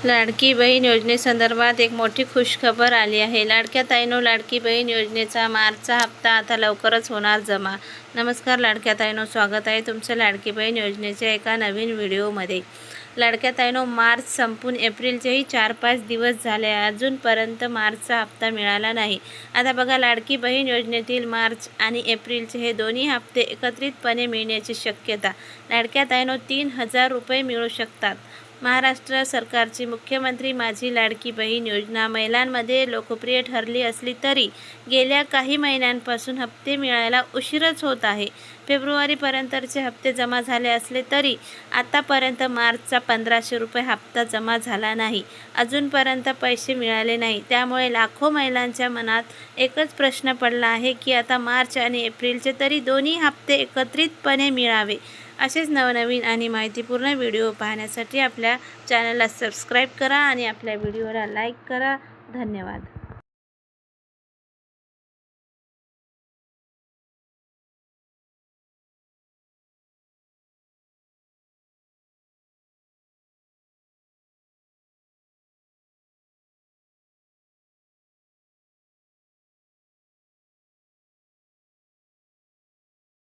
लाडकी बहीण योजनेसंदर्भात एक मोठी खुशखबर आली आहे। लाडक्या ताईंनो, लाडकी बहीण योजनेचा मार्चचा हप्ता आता लवकरच होणार जमा। नमस्कार लाडक्या ताईंनो, स्वागत आहे तुमचं लाडकी बहीण योजनेच्या एका नवीन व्हिडिओमध्ये। लाडक्या ताईंनो, मार्च संपून एप्रिलचेही 4-5 दिवस झाले, अजूनपर्यंत मार्चचा हप्ता मिळाला नाही। आता बघा, लाडकी बहीण योजनेतील मार्च आणि एप्रिलचे हे दोन्ही हप्ते एकत्रितपणे मिळण्याची शक्यता। लाडक्या ताईंनो, 3000 रुपये मिळू शकतात। महाराष्ट्र सरकारची मुख्यमंत्री माझी लाडकी बहीण योजना महिलांमध्ये लोकप्रिय ठरली असली तरी गेल्या काही महिन्यांपासून हप्ते मिळायला उशीरच होत आहे। फेब्रुवारीपर्यंतचे हप्ते जमा झाले असले तरी आतापर्यंत मार्चचा 1500 रुपये हप्ता जमा झाला नाही। अजूनपर्यंत पैसे मिळाले नाही। त्यामुळे लाखो महिलांच्या मनात एकच प्रश्न पडला आहे की आता मार्च आणि एप्रिलचे तरी दोन्ही हप्ते एकत्रितपणे मिळावे। असेच नवनवीन आणि माहितीपूर्ण व्हिडिओ पाहण्यासाठी आपल्या चॅनलला सबस्क्राईब करा आणि आपल्या व्हिडिओला लाईक करा। धन्यवाद।